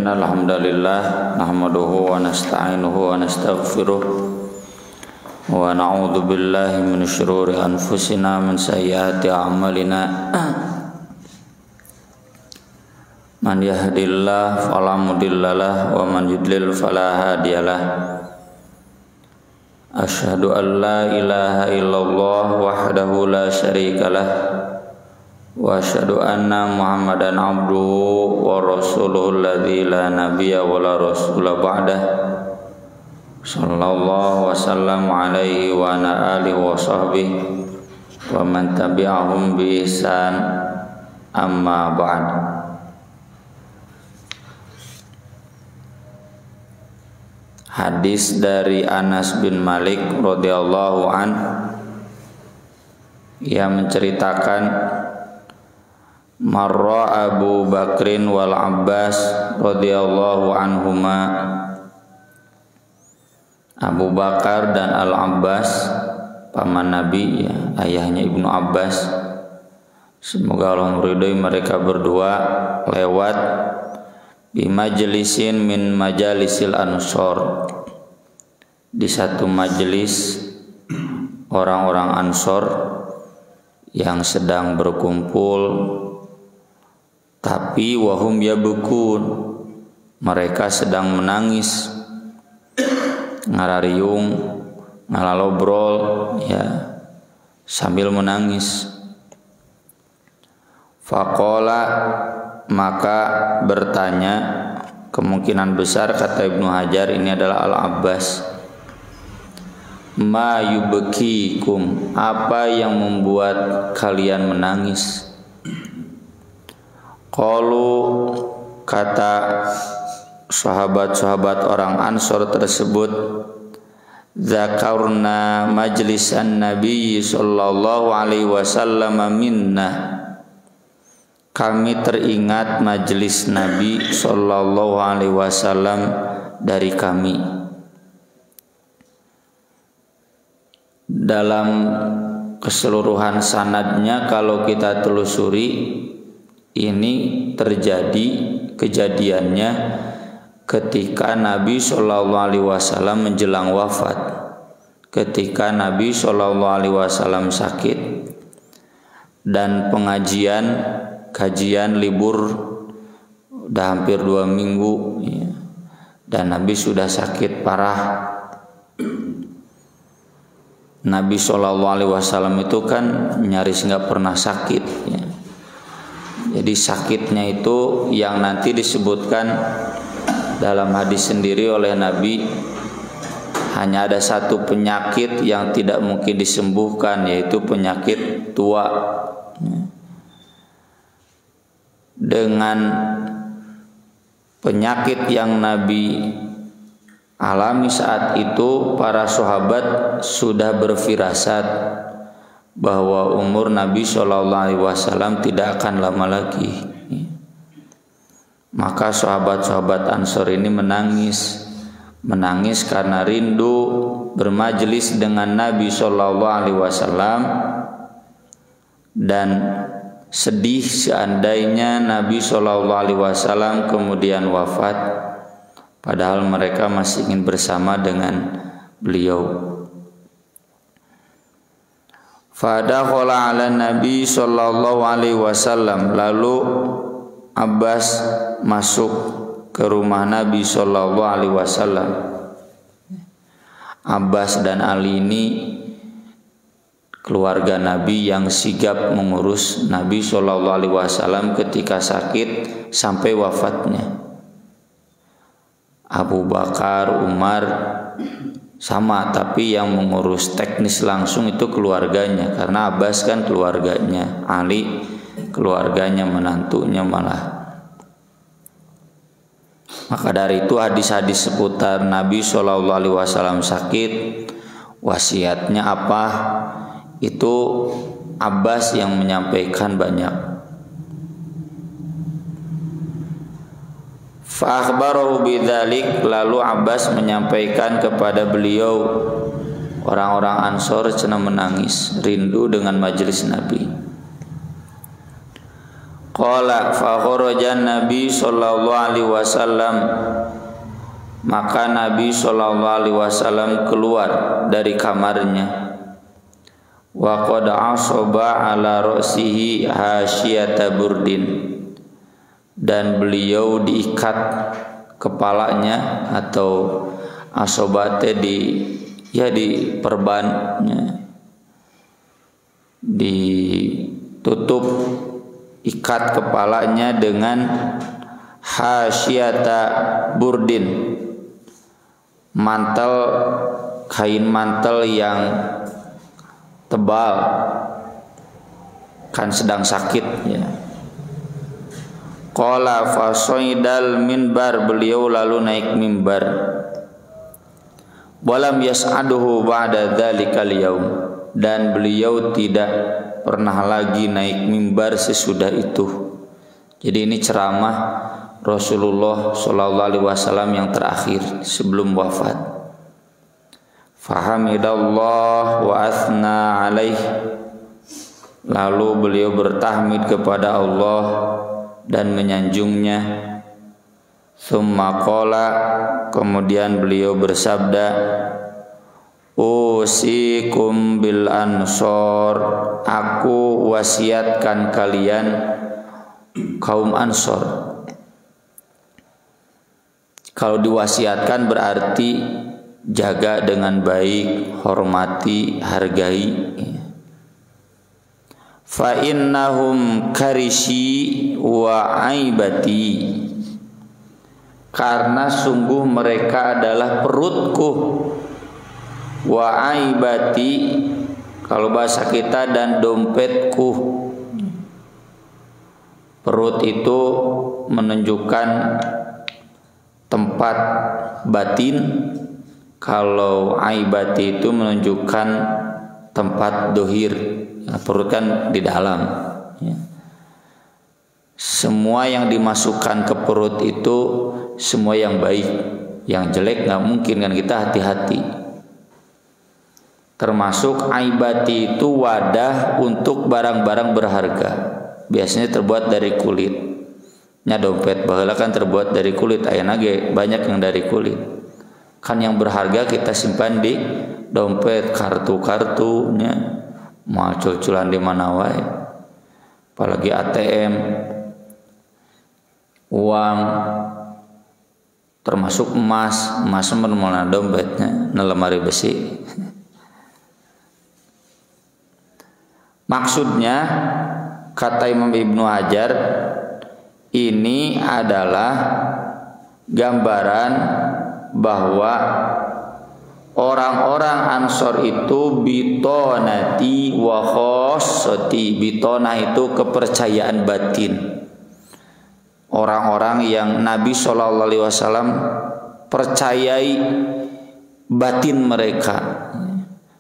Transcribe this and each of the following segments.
Innal hamdalillah nahmaduhu wa nasta'inuhu wa nastaghfiruh wa na'udzu billahi min syururi anfusina min sayyiati a'malina. Man yahdihillahu fala mudhillalah wa man yudlil fala hadiyalah. Asyhadu an la ilaha illallah wahdahu la syarikalah wa asyhadu anna Muhammadan abduhu wa rasuluhu alladzi la nabiyya wa la rasula ba'dah. Sallallahu wasallam alaihi wa ala alihi wa sahbihi wa man tabi'ahum bi ihsan, amma ba'd. Hadis dari Anas bin Malik radhiyallahu an yang menceritakan marra Abu Bakrin wal Abbas radhiyallahu anhuma. Abu Bakar dan Al Abbas paman Nabi, ya, ayahnya Ibnu Abbas, semoga Allah meridhai mereka berdua, lewat di majlisin min majalisil ansor, di satu majelis orang-orang Ansor yang sedang berkumpul, tapi wahum yabukun, mereka sedang menangis, ngarariung, ngalalobrol, ya, sambil menangis. Faqala, maka bertanya, kemungkinan besar kata Ibnu Hajar ini adalah Al-Abbas, ma yubkikum, apa yang membuat kalian menangis? Qalu, kata sahabat-sahabat orang Ansor tersebut, zakarna majlisan Nabi sallallahu alaihi wasallam minna, kami teringat majelis Nabi sallallahu alaihi wasallam dari kami. Dalam keseluruhan sanadnya kalau kita telusuri, ini terjadi kejadiannya ketika Nabi sallallahu alaihi wasallam menjelang wafat, ketika Nabi sallallahu alaihi wasallam sakit dan kajian libur udah hampir 2 minggu, ya, dan Nabi sudah sakit parah. Nabi sallallahu alaihi wasallam itu kan nyaris nggak pernah sakit, ya. Jadi sakitnya itu yang nanti disebutkan dalam hadis sendiri oleh Nabi, hanya ada satu penyakit yang tidak mungkin disembuhkan, yaitu penyakit tua. Dengan penyakit yang Nabi alami saat itu, para sahabat sudah berfirasat bahwa umur Nabi sallallahu alaihi wasallam tidak akan lama lagi. Maka sahabat-sahabat Ansor ini menangis karena rindu bermajelis dengan Nabi sallallahu alaihi wasallam, dan sedih seandainya Nabi sallallahu alaihi wasallam kemudian wafat, padahal mereka masih ingin bersama dengan beliau. Fadakhala ala Nabi sallallahu alaihi wasallam, lalu Abbas masuk ke rumah Nabi sallallahu alaihi wasallam. Abbas dan Ali ini keluarga Nabi yang sigap mengurus Nabi sallallahu alaihi wasallam ketika sakit sampai wafatnya. Abu Bakar, Umar sama, tapi yang mengurus teknis langsung itu keluarganya, karena Abbas kan keluarganya, Ali keluarganya, menantunya malah. Maka dari itu hadis-hadis seputar Nabi sallallahu alaihi wasallam sakit, wasiatnya apa, itu Abbas yang menyampaikan banyak. Fa akhbarahu bidzalik, lalu Abbas menyampaikan kepada beliau, orang-orang Ansor cenah menangis rindu dengan majelis Nabi. Qala fa kharaja Nabi sallallahu alaihi wasallam, maka Nabi sallallahu alaihi wasallam keluar dari kamarnya. Wa qad asaba ala ra'sihi hasyata burdin, dan beliau diikat kepalanya atau asobate di perbannya, ditutup, ikat kepalanya dengan hasyata burdin, kain mantel yang tebal, kan sedang sakit ya. Qala fasoidal minbar, beliau lalu naik mimbar. Walam yas'aduhu ba'da dzalikal yaum, dan beliau tidak pernah lagi naik mimbar sesudah itu. Jadi ini ceramah Rasulullah sallallahu alaihi wasallam yang terakhir sebelum wafat. Fahamidallah wa athna alaih, lalu beliau bertahmid kepada Allah dan menyanjungnya. Tsumma qala, kemudian beliau bersabda, usikum bil ansor, aku wasiatkan kalian kaum Ansor. Kalau diwasiatkan berarti jaga dengan baik, hormati, hargai. Fa innahum karishi wa aibati, karena sungguh mereka adalah perutku. Wa aibati, kalau bahasa kita, dan dompetku. Perut itu menunjukkan tempat batin, kalau aibati itu menunjukkan tempat dohir. Nah, perut kan di dalam ya. Semua yang dimasukkan ke perut itu semua yang baik, yang jelek nggak mungkin, kan kita hati-hati. Termasuk aibati itu wadah untuk barang-barang berharga, biasanya terbuat dari kulit. Nya dompet baheula kan terbuat dari kulit, ayeuna ge banyak yang dari kulit. Kan yang berharga kita simpan di dompet, kartu-kartunya mau cuculan di mana wae. Apalagi ATM, uang, termasuk emas mana dompetnya, na lemari besi. Maksudnya kata Imam Ibnu Hajar, ini adalah gambaran bahwa orang-orang Ansor itu bitonati wa khossati. Bitona itu kepercayaan batin. Orang-orang yang Nabi SAW percayai batin mereka.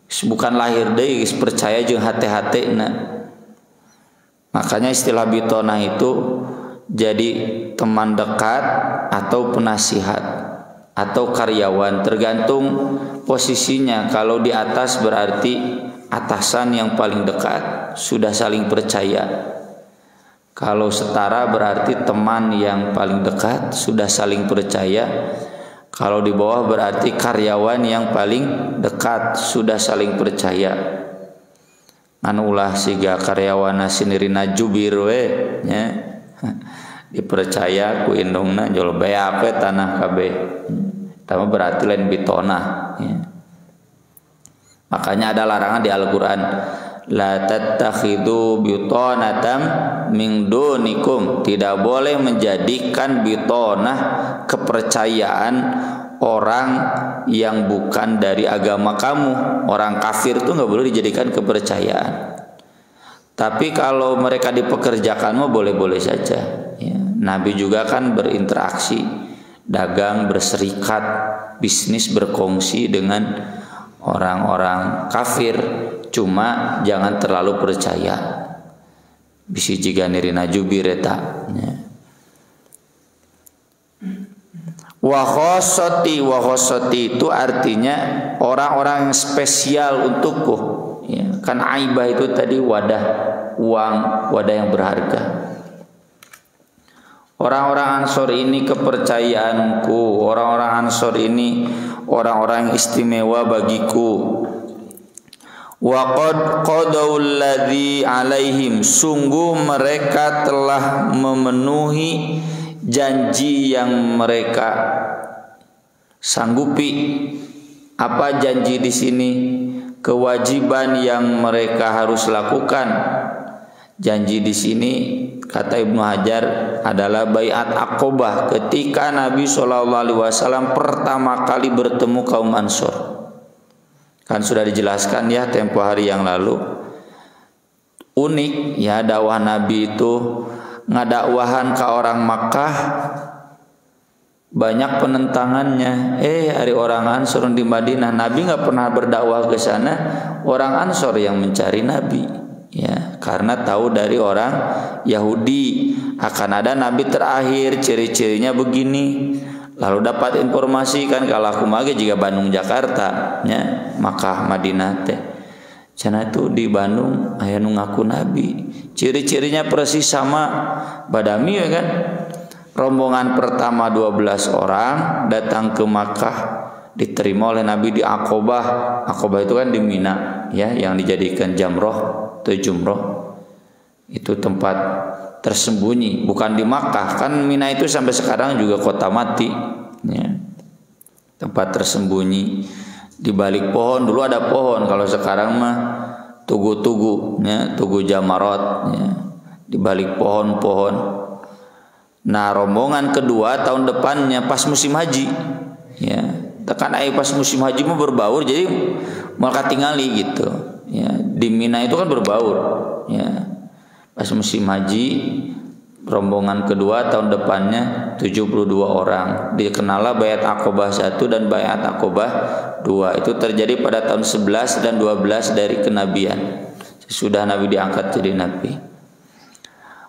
Bukan lahir deui percaya jeung hate-hatena. Makanya istilah bitona itu jadi teman dekat atau penasihat atau karyawan, tergantung posisinya. Kalau di atas berarti atasan yang paling dekat, sudah saling percaya. Kalau setara berarti teman yang paling dekat, sudah saling percaya. Kalau di bawah berarti karyawan yang paling dekat, sudah saling percaya. Anu ulah siga karyawana sinirina jubir we nya. Dipercaya ku indungna jol bea pe tanah kabeh. Tama berarti lain bitona ya. Makanya ada larangan di Al-Qur'an, la tattakhidu bitonatan min dunikum, tidak boleh menjadikan bitonah kepercayaan orang yang bukan dari agama kamu. Orang kafir tuh nggak boleh dijadikan kepercayaan. Tapi kalau mereka dipekerjakan mah boleh-boleh saja ya. Nabi juga kan berinteraksi, dagang, berserikat, bisnis, berkongsi dengan orang-orang kafir, cuma jangan terlalu percaya. Bisi jiga nirina jubir eta ya. Wa khossati itu artinya orang-orang yang spesial untukku ya. Kan aibah itu tadi wadah uang, wadah yang berharga. Orang-orang Ansor ini kepercayaanku, orang-orang Ansor ini orang-orang yang istimewa bagiku. Wa qad qadaul ladzi alaihim, sungguh mereka telah memenuhi janji yang mereka sanggupi. Apa janji di sini? Kewajiban yang mereka harus lakukan. Janji di sini kata Ibnu Hajar adalah baiat Aqobah ketika Nabi SAW pertama kali bertemu kaum Ansor. Kan sudah dijelaskan ya tempo hari yang lalu. Unik ya dakwah Nabi itu ngadakwahan ke orang Makkah banyak penentangannya. Hari orang Ansor di Madinah, Nabi nggak pernah berdakwah ke sana. Orang Ansor yang mencari Nabi. Ya, karena tahu dari orang Yahudi akan ada nabi terakhir, ciri-cirinya begini. Lalu dapat informasi kan kalau aku mage jika Bandung Jakarta nya Makkah Madinah teh. Cenah itu di Bandung aya nu ngaku nabi. Ciri-cirinya persis sama Badami ya kan. Rombongan pertama 12 orang datang ke Makkah, diterima oleh Nabi di Aqobah. Aqobah itu kan di Mina ya, yang dijadikan jamroh atau jumroh. Itu tempat tersembunyi, bukan di Makkah. Kan Mina itu sampai sekarang juga kota mati ya. Tempat tersembunyi di balik pohon. Dulu ada pohon, kalau sekarang mah tugu-tugu ya, tugu Jamarot ya, di balik pohon-pohon. Nah, rombongan kedua tahun depannya pas musim haji ya. Tekan pas musim haji mau berbaur, jadi mereka tinggali gitu ya. Di Mina itu kan berbaur ya. Pas musim haji rombongan kedua tahun depannya 72 orang. Dikenallah Baiat Aqobah 1 dan Baiat Aqobah 2. Itu terjadi pada tahun 11 dan 12 dari kenabian. Sesudah Nabi diangkat jadi nabi.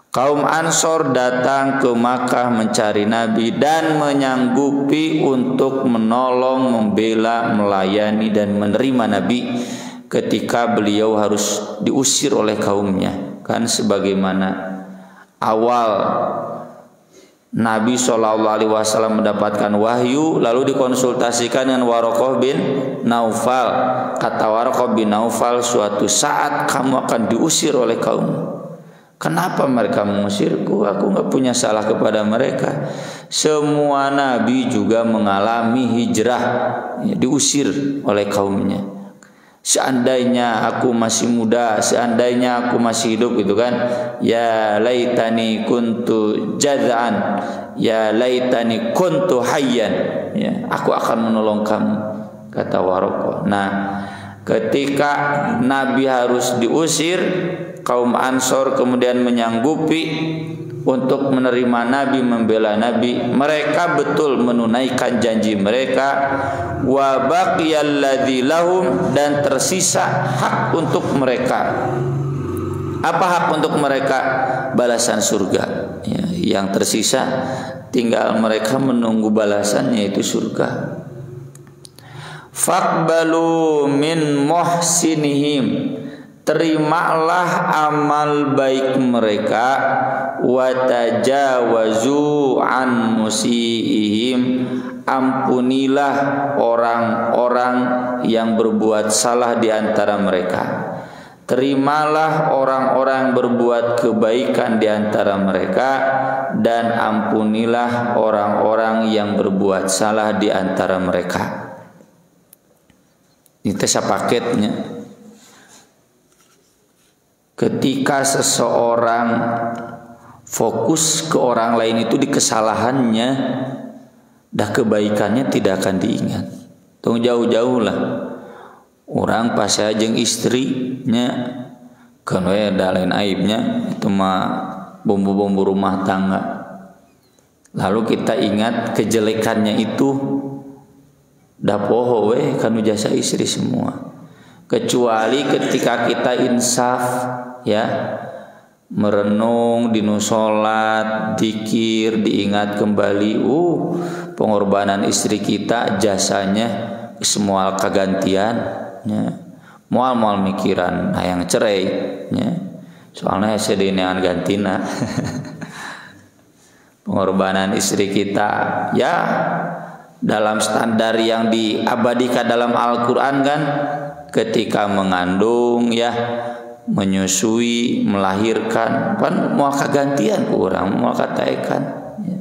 Kaum Ansor datang ke Makkah mencari Nabi dan menyanggupi untuk menolong, membela, melayani dan menerima Nabi ketika beliau harus diusir oleh kaumnya. Kan sebagaimana awal Nabi SAW mendapatkan wahyu lalu dikonsultasikan dengan Waraqah bin Naufal. Kata Waraqah bin Naufal, suatu saat kamu akan diusir oleh kaum. Kenapa mereka mengusirku? Aku nggak punya salah kepada mereka. Semua nabi juga mengalami hijrah, ya, diusir oleh kaumnya. Seandainya aku masih muda, seandainya aku masih hidup gitu kan. Ya laitani kuntu jaz'an, ya laitani kuntu hayyan. Ya, aku akan menolong kamu, kata Waraqah. Nah, ketika Nabi harus diusir, kaum Ansor kemudian menyanggupi untuk menerima Nabi, membela Nabi. Mereka betul menunaikan janji mereka. Wa baqiyal ladzi lahum, dan tersisa hak untuk mereka. Apa hak untuk mereka? Balasan surga ya, yang tersisa tinggal mereka menunggu balasannya, yaitu surga. Faqbalu min muhsinihim, terimalah amal baik mereka. Watajawazu an musiihim, ampunilah orang-orang yang berbuat salah di antara mereka. Terimalah orang-orang berbuat kebaikan di antara mereka, dan ampunilah orang-orang yang berbuat salah di antara mereka. Ini tes paketnya. Ketika seseorang fokus ke orang lain itu di kesalahannya, dah kebaikannya tidak akan diingat. Tunggu jauh-jauh lah. Orang pas aja istrinya kan ada lain aibnya, itu mah bumbu-bumbu rumah tangga. Lalu kita ingat kejelekannya itu, dah poho kanu jasa istri semua. Kecuali ketika kita insaf ya, merenung dinu sholat, zikir, diingat kembali, pengorbanan istri kita, jasanya semua kegantian ya. Mual mikiran yang cerai ya. Soalnya sedenean gantina. pengorbanan istri kita ya dalam standar yang diabadikan dalam Al-Quran kan, ketika mengandung ya, menyusui, melahirkan, kan mau kagantian kurang, mau katakan ya.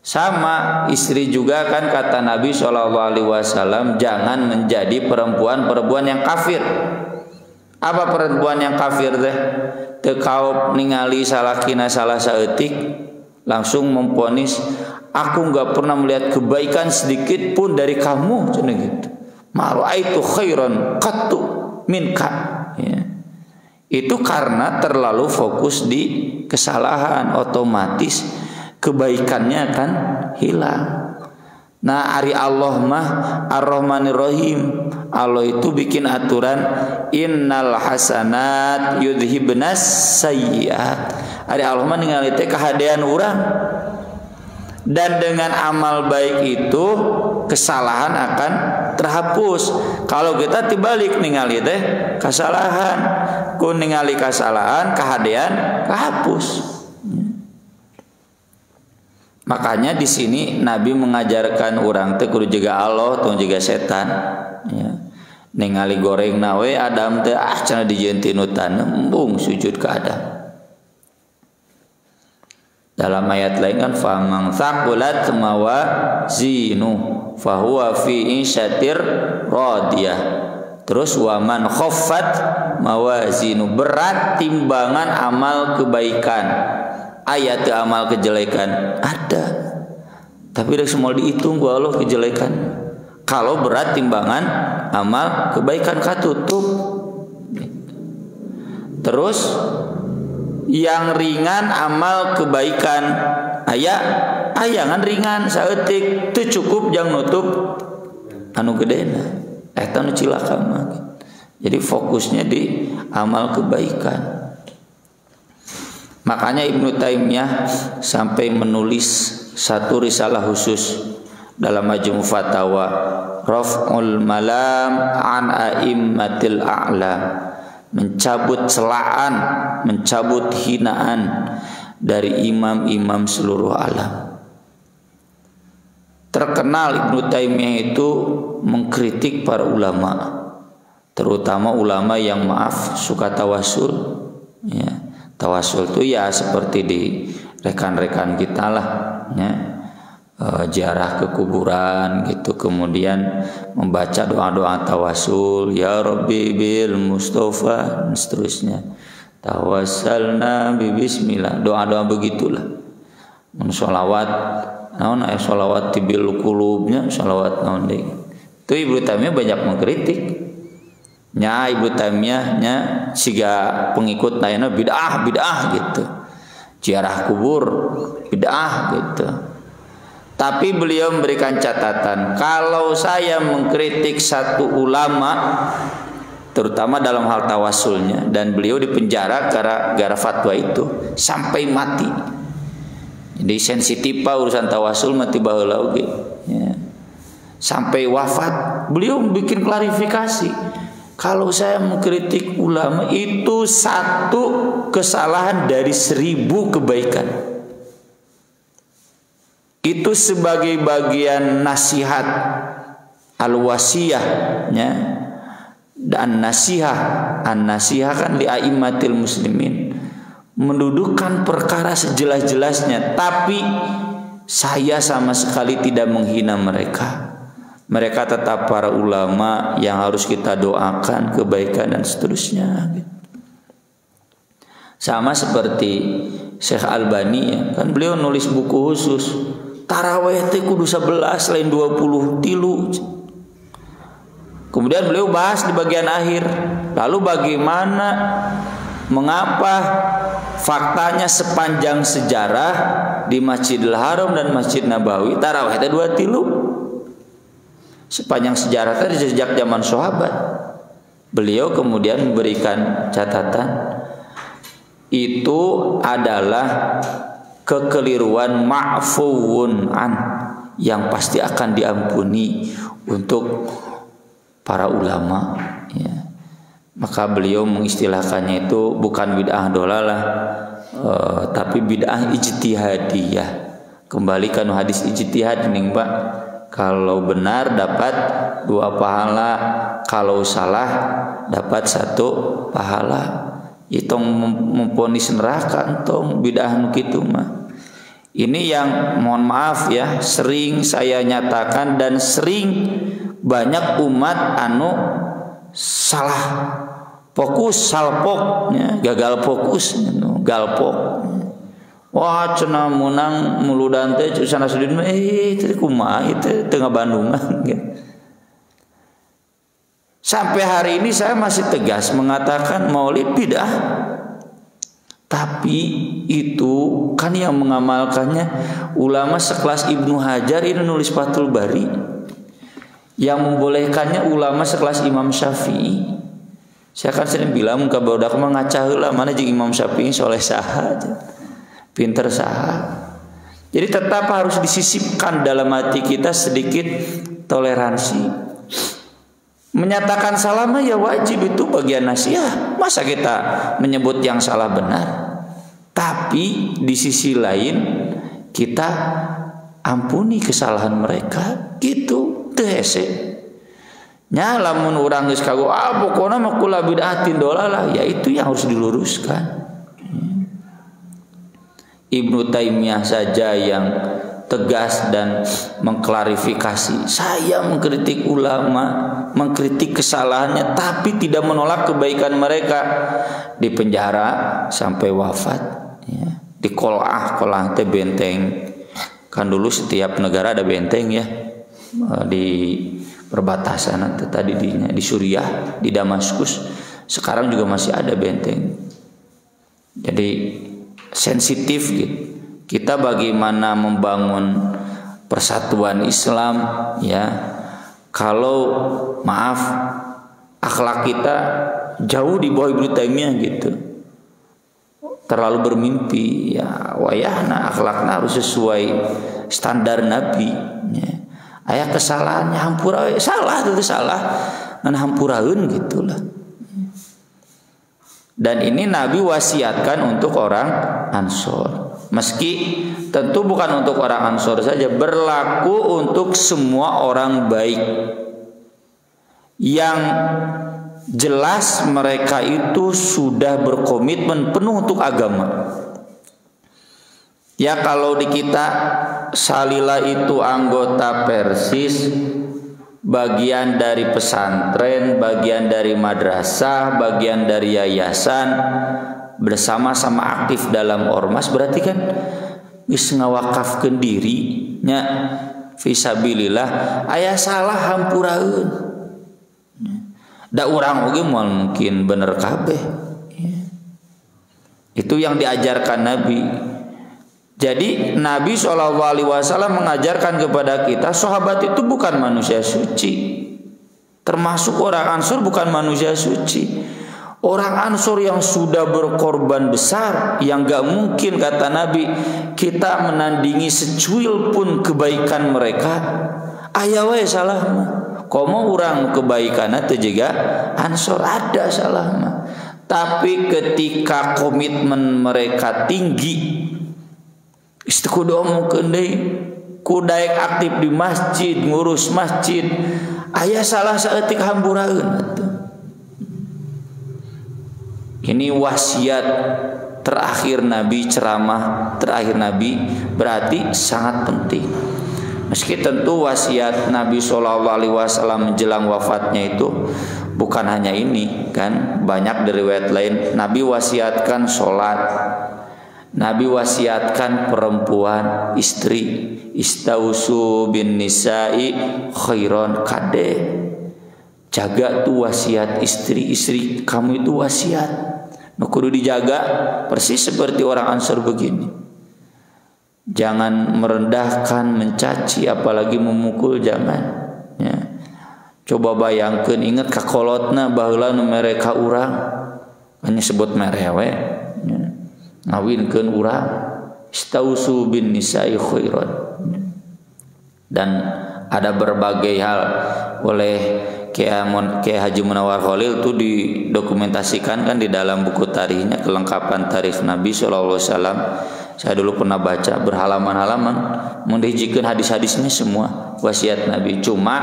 Sama istri juga kan, kata Nabi SAW, jangan menjadi perempuan yang kafir. Apa perempuan yang kafir teh? Tekau ningali salakina salah saeutik langsung memponis, aku nggak pernah melihat kebaikan sedikit pun dari kamu, cina gitu. Ma'ra'aitu khairan qattu minka. Ya. Itu karena terlalu fokus di kesalahan, otomatis kebaikannya akan hilang. Nah, ari Allah mah Ar-Rahmanir Rahim. Allah itu bikin aturan, innal hasanat yudhibnas sayyiat. Ari Allah mah ningali teh kahadean urang. Dan dengan amal baik itu kesalahan akan terhapus. Kalau kita tibalik ningali teh kesalahan, ku ningali kesalahan, kahadean kahapus. Makanya di sini Nabi mengajarkan orang teh kudu jaga Allah, tong jaga setan. Ya. Ningali goreng nawe Adam teh cenah dijeuntin utan, embung sujud ke Adam. Dalam ayat lain kan, famang thaqulat mawazinu fahuwa fi isyatir radiyah. Terus waman khaffat mawazinu, berat timbangan amal kebaikan. Ayat amal kejelekan ada, tapi rek semua dihitung ku Allah kejelekan. Kalau berat timbangan amal kebaikan katutup. Terus yang ringan amal kebaikan ayangan ringan saeutik teu cukup jang nutup anu gedena eta nu cilaka mah. Jadi fokusnya di amal kebaikan. Makanya Ibnu Taimiyah sampai menulis satu risalah khusus dalam Majmu' Fatawa, Raf'ul Malam an A'immatil A'lam, mencabut celaan, mencabut hinaan dari imam-imam seluruh alam. Terkenal Ibnu Taimiyah itu mengkritik para ulama, terutama ulama yang suka tawasul ya. Tawasul itu ya seperti di rekan-rekan kita lah ya, ziarah ke kuburan gitu, kemudian membaca doa-doa tawasul, ya Rabbi bil Mustafa dan seterusnya, tawassalna bi bismillah, doa-doa begitulah. Sholawat naon aya sholawat tibil qulubnya, sholawat naon deui. Itu Ibnu Taimiyah banyak mengkritik. Nya Ibnu Taimiyah nya siga pengikut lainnya bid'ah gitu. Ziarah kubur bid'ah gitu. Tapi beliau memberikan catatan, kalau saya mengkritik satu ulama terutama dalam hal tawasulnya, dan beliau dipenjara gara fatwa itu sampai mati. Jadi sensitif urusan tawasul mati baheula oge ya. Sampai wafat beliau bikin klarifikasi. Kalau saya mengkritik ulama itu satu kesalahan dari 1000 kebaikan. Itu sebagai bagian nasihat al-wasiyah ya. Dan an-nasihah kan li a'immatil muslimin, mendudukkan perkara sejelas-jelasnya, tapi saya sama sekali tidak menghina mereka. Mereka tetap para ulama yang harus kita doakan kebaikan dan seterusnya. Sama seperti Syekh Albani ya, kan beliau nulis buku khusus taraweh teh kudu 11 lain 20 tilu. Kemudian beliau bahas di bagian akhir, lalu bagaimana, mengapa faktanya sepanjang sejarah di Masjidil Haram dan Masjid Nabawi taraweh teh 2 tilu. Sepanjang sejarah tadi sejak zaman sahabat. Beliau kemudian memberikan catatan, itu adalah kekeliruan ma'fuun an, yang pasti akan diampuni untuk para ulama ya. Maka beliau mengistilahkannya itu bukan bid'ah dolalah, tapi bid'ah ijtihadiyah. kembalikan hadis ijtihad nih Pak. Kalau benar dapat 2 pahala, kalau salah dapat 1 pahala. Itu memponis neraka entong bidah nu kitu mah. Ini yang mohon maaf ya sering saya nyatakan dan sering banyak umat anu salah fokus, salpok ya, gagal fokus galpok. Wah cenah menang muludan teh sana sudin teh kumaha itu tengah Bandungan ya. Sampai hari ini saya masih tegas mengatakan maulid bidah. Tapi itu kan yang mengamalkannya ulama sekelas Ibnu Hajar ini nulis Fathul Bari. Yang membolehkannya ulama sekelas Imam Syafi'i. Saya kan sering bilang muka barudak mah ngaca heula mana jeung Imam Syafi'i soleh saha aja. Pinter saha. Jadi tetap harus disisipkan dalam hati kita sedikit toleransi. Menyatakan salah mah ya wajib, itu bagian nasihat. Masa kita menyebut yang salah benar? Tapi di sisi lain kita ampuni kesalahan mereka. Gitu teu hese. Nya lamun urang geus kago pokona mah kula bid'atin dolalah, ya itu yang harus diluruskan. Ibnu Taimiyah saja yang tegas dan mengklarifikasi. Saya mengkritik ulama, mengkritik kesalahannya, tapi tidak menolak kebaikan mereka. Di penjara sampai wafat, ya. Di kolah teh benteng. Kan dulu setiap negara ada benteng ya, di perbatasan tadi di Suriah, di Damaskus. Sekarang juga masih ada benteng. Jadi sensitif gitu. Kita bagaimana membangun persatuan Islam ya. Kalau maaf akhlak kita jauh di bawah Ibnu Taimiyah gitu. Terlalu bermimpi ya, wayahna akhlakna harus sesuai standar Nabi ya. Aya kesalahannya hampura salah itu salah ngan hampuraeun gitulah. Dan ini Nabi wasiatkan untuk orang Ansor. Meski tentu bukan untuk orang Ansor saja, berlaku untuk semua orang baik yang jelas mereka itu sudah berkomitmen penuh untuk agama. Ya kalau di kita Salila itu anggota Persis, bagian dari pesantren, bagian dari madrasah, bagian dari yayasan, bersama-sama aktif dalam ormas, berarti kan geus ngawakafkeun diri nya fisabilillah. Aya salah hampuraeun. Da urang oge moal mungkin bener kabeh. Itu yang diajarkan Nabi. Jadi Nabi SAW mengajarkan kepada kita, sahabat itu bukan manusia suci. Termasuk orang Ansor bukan manusia suci. Orang Ansor yang sudah berkorban besar, yang gak mungkin kata Nabi kita menandingi secuil pun kebaikan mereka. Aya wae salah mah. Komo urang kebaikanna teu juga Ansor ada salah mah. Tapi ketika komitmen mereka tinggi, istiqodo omongkeun deui kudaek aktif di masjid, ngurus masjid, aya salah saeutik hampuraeun atuh. Ini wasiat terakhir Nabi, ceramah terakhir Nabi, berarti sangat penting. Meski tentu wasiat Nabi SAW menjelang wafatnya itu bukan hanya ini kan, banyak dari riwayat lain. Nabi wasiatkan sholat, Nabi wasiatkan perempuan, istri, istausu bin nisa'i khairon, kade, jaga tuh wasiat istri kamu itu wasiat, kudu dijaga persis seperti orang Ansor begini. Jangan merendahkan, mencaci, apalagi memukul, jangan ya. Coba bayangkan, ingat kakolotna baheula nu mereka urang hanya sebut merewe ya. Ngawinkeun urang, istausu bin nisa'i khairan. Dan ada berbagai hal oleh Kiai Haji Munawar Khalil itu didokumentasikan kan di dalam buku tarikhnya, kelengkapan tarikh Nabi SAW. Saya dulu pernah baca berhalaman-halaman mendijikan hadis-hadisnya semua wasiat Nabi. Cuma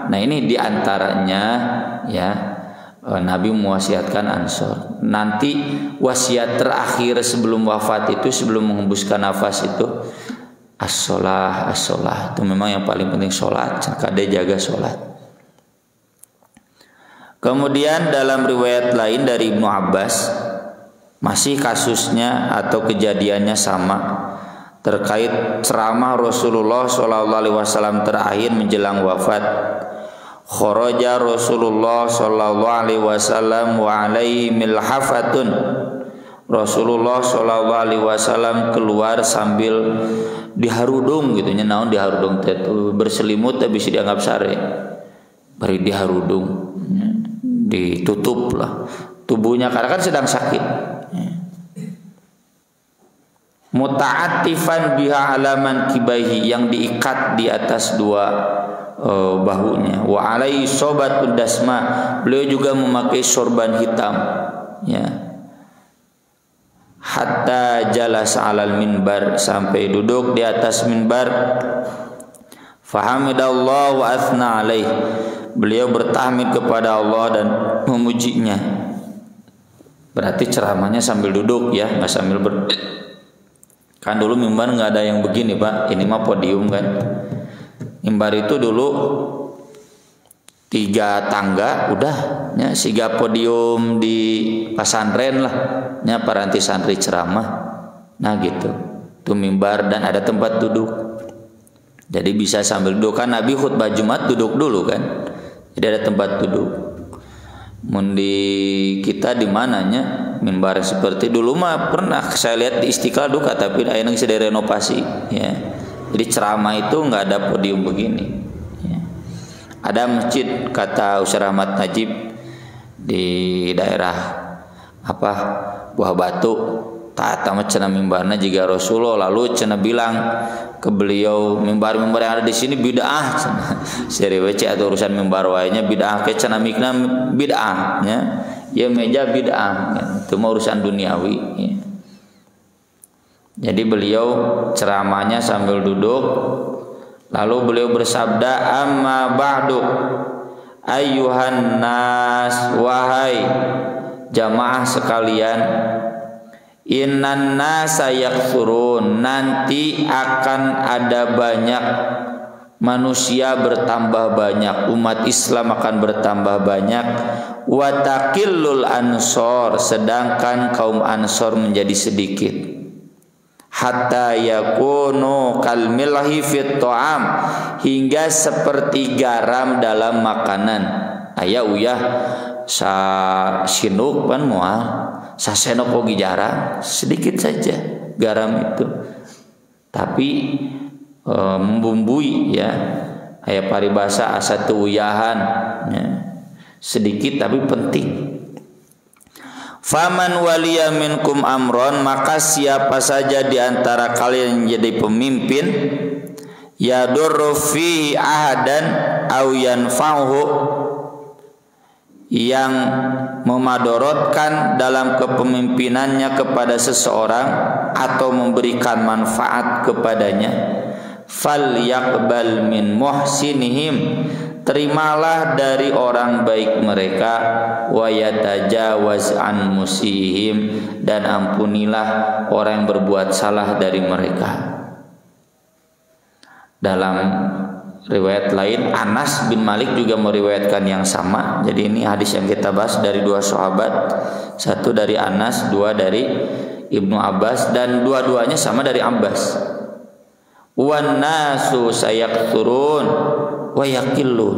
nah ini diantaranya ya, Nabi mewasiatkan Ansor. Nanti wasiat terakhir sebelum wafat itu, sebelum menghembuskan nafas itu, as-sholah, as-sholah. Itu memang yang paling penting, sholat. Kada jaga sholat. Kemudian dalam riwayat lain dari Ibnu Abbas, masih kasusnya atau kejadiannya sama terkait ceramah Rasulullah SAW terakhir menjelang wafat. Kharaja Rasulullah sallallahu alaihi wasallam wa alaihi milhafatun. Rasulullah sallallahu alaihi wasallam keluar sambil diharudung gitu nya, naon diharudung teh berselimut tapi bisa dianggap sare. Bari diharudung. Ditutup lah tubuhnya karena kan sedang sakit. Muta'attifan biha alaman kibaihi, yang diikat di atas dua bahunya. Wa alaihi sobatun dasma, beliau juga memakai sorban hitam ya. Hatta jalasa alal minbar, sampai duduk di atas minbar. Fahamidallahu wa athna alaih, beliau bertahmid kepada Allah dan memujinya. Berarti ceramahnya sambil duduk ya, nggak sambil kan dulu mimbar nggak ada yang begini Pak, ini mah podium kan. Mimbar itu dulu 3 tangga udah ya, 3 podium di pasantren lah ya, paranti santri ceramah. Nah gitu tuh mimbar, dan ada tempat duduk, jadi bisa sambil duduk. Kan Nabi khutbah Jumat duduk dulu kan, jadi ada tempat duduk. Mundi kita di mananya mimbar seperti dulu mah pernah saya lihat di Istiqlal duka, tapi akhirnya bisa direnovasi ya. Jadi ceramah itu nggak ada podium begini ya. Ada masjid kata Ustaz Rahmat Najib di daerah apa Buah Batu, tata cenah mimbarna juga Rasulullah, lalu cenah bilang ke beliau, mimbar-mimbar yang ada di sini bid'ah cenah. Seri WC atau urusan mimbar wainya bid'ah, ke cenah mikna bid'ah ya. Ya meja bid'ah ya. Itu mah urusan duniawi ya. Jadi beliau ceramahnya sambil duduk, lalu beliau bersabda, amma ba'du ayyuhan nas, wahai jamaah sekalian, innan nasa yaksurun, nanti akan ada banyak manusia bertambah banyak, umat Islam akan bertambah banyak. Wa taqillul ansor, sedangkan kaum Ansor menjadi sedikit. Hatta yakunu kal milhi fit ta'am, hingga seperti garam dalam makanan. Aya uyah sa sinuk pan moal, sa senok ogi jarang, sedikit saja garam itu. Tapi membumbui ya, aya paribasa asa teu uyahan ya. Sedikit tapi penting. Faman waliya minkum amron, maka siapa saja di antara kalian yang jadi pemimpin, yadurru fihi ahadan aw yanfa'uhu, yang memadorotkan dalam kepemimpinannya kepada seseorang atau memberikan manfaat kepadanya, fal yaqbal min muhsinihim, terimalah dari orang baik mereka, wa yatajawaz an musihim, dan ampunilah orang yang berbuat salah dari mereka. Dalam riwayat lain Anas bin Malik juga meriwayatkan yang sama. Jadi ini hadis yang kita bahas dari 2 sahabat, 1 dari Anas, 2 dari Ibnu Abbas, dan dua-duanya sama dari Abbas. Wan nasu sayakturun wa yaqillun,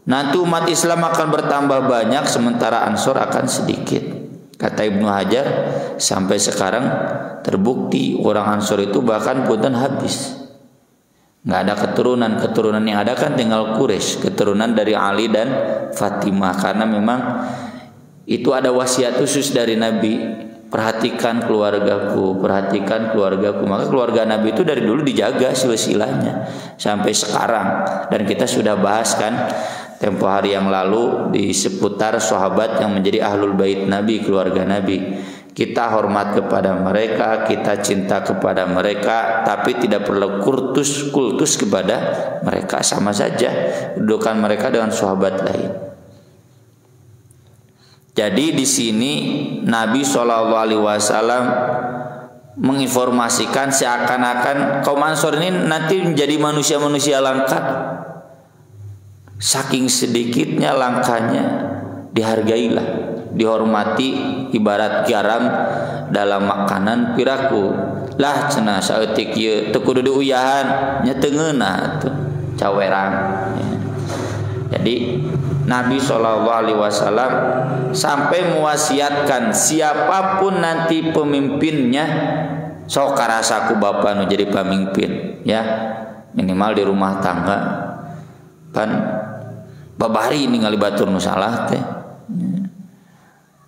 nanti umat Islam akan bertambah banyak sementara Ansor akan sedikit. Kata Ibnu Hajar, sampai sekarang terbukti orang Ansor itu bahkan punten habis, nggak ada keturunan yang ada kan tinggal Quraisy, keturunan dari Ali dan Fatimah, karena memang itu ada wasiat khusus dari Nabi, perhatikan keluargaku. Maka keluarga Nabi itu dari dulu dijaga silsilahnya sampai sekarang. Dan kita sudah bahas kan tempo hari yang lalu di seputar sahabat yang menjadi ahlul bait Nabi, keluarga Nabi. kita hormat kepada mereka, kita cinta kepada mereka, tapi tidak perlu kultus kepada mereka, sama saja kedudukan mereka dengan sahabat lain. Jadi di sini Nabi SAW menginformasikan seakan-akan kaum Ansor ini nanti menjadi manusia-manusia langka. Saking sedikitnya langkahnya, dihargailah, dihormati, ibarat garam dalam makanan piraku. Lah cenah saeutik ieu teu kudu diuyahan, nya teu ngeunah tuh cawerang. Jadi Nabi SAW sampai mewasiatkan siapapun nanti pemimpinnya, sok karasaku bapak nu jadi pemimpin, ya minimal di rumah tangga pan babari ningali batur nu salah teh,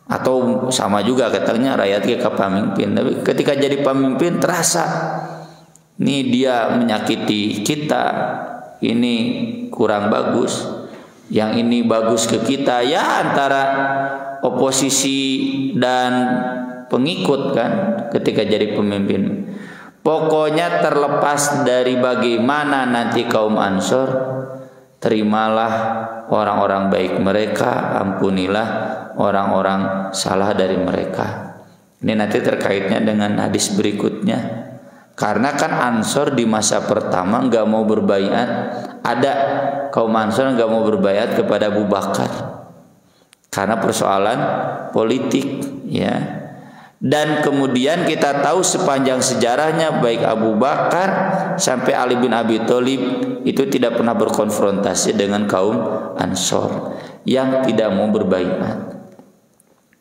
atau sama juga katanya rakyat ke pemimpin. Tapi ketika jadi pemimpin terasa ini dia menyakiti kita, ini kurang bagus. Yang ini bagus ke kita, ya antara oposisi dan pengikut kan ketika jadi pemimpin. Pokoknya terlepas dari bagaimana nanti kaum Ansor, terimalah orang-orang baik mereka, ampunilah orang-orang salah dari mereka. Ini nanti terkaitnya dengan hadis berikutnya. Karena kan Ansor di masa pertama nggak mau berbaiat, ada kaum Ansor nggak mau berbaiat kepada Abu Bakar karena persoalan politik, ya. Dan kemudian kita tahu sepanjang sejarahnya baik Abu Bakar sampai Ali bin Abi Thalib itu tidak pernah berkonfrontasi dengan kaum Ansor yang tidak mau berbaiat.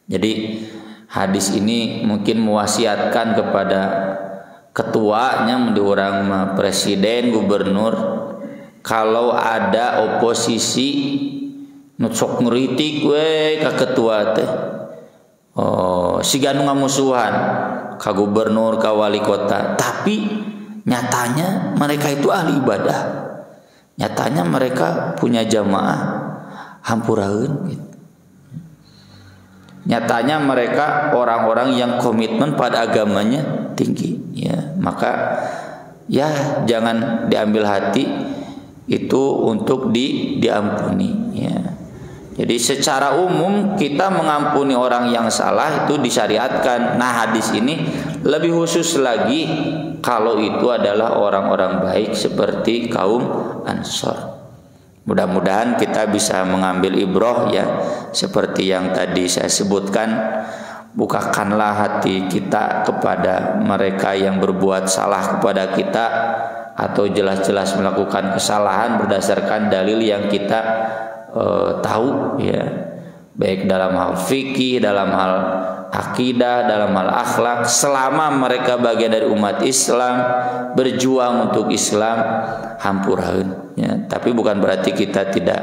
Jadi hadis ini mungkin mewasiatkan kepada ketuanya, orang presiden, gubernur, kalau ada oposisi nutsok ngeritik we ka ketua teh, siga nu ngamusuhan ka gubernur, ka wali kota, tapi nyatanya mereka itu ahli ibadah, nyatanya mereka punya jamaah hampuraheun gitu. Nyatanya mereka orang-orang yang komitmen pada agamanya tinggi, ya. Maka ya jangan diambil hati itu untuk diampuni, ya. Jadi secara umum kita mengampuni orang yang salah itu disyariatkan. Nah, hadis ini lebih khusus lagi kalau itu adalah orang-orang baik seperti kaum Ansor. Mudah-mudahan kita bisa mengambil ibrah, ya, seperti yang tadi saya sebutkan. Bukakanlah hati kita kepada mereka yang berbuat salah kepada kita atau jelas-jelas melakukan kesalahan berdasarkan dalil yang kita tahu, ya, baik dalam hal fikih, dalam hal akidah, dalam hal akhlak. Selama mereka bagian dari umat Islam, berjuang untuk Islam, hampuraheun, ya. Tapi bukan berarti kita tidak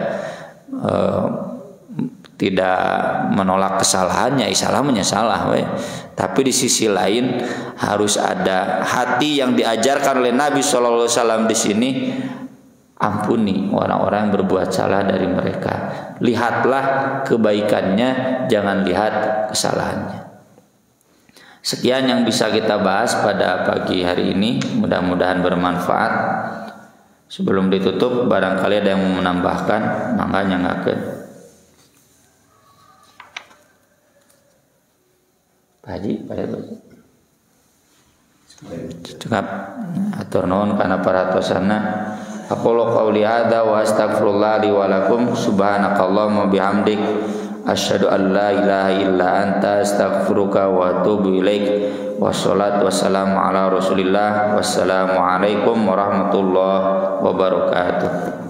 menolak kesalahannya, salah salah, we. Tapi di sisi lain harus ada hati yang diajarkan oleh Nabi SAW di sini. Ampuni orang-orang yang berbuat salah dari mereka. Lihatlah kebaikannya, jangan lihat kesalahannya. Sekian yang bisa kita bahas pada pagi hari ini. Mudah-mudahan bermanfaat. Sebelum ditutup, barangkali ada yang mau menambahkan, mangga nyangakeun. Pak Haji, cukup atur nuhun kana paratosana. Aqulu qawli hadza wa astaghfirullah li wa lakum. Subhanakallahumma bihamdik asyhadu an la ilaha illa anta astaghfiruka wa atubu ilaik. Wassalatu wassalamu ala Rasulillah. Wassalamu alaikum warahmatullahi wabarakatuh.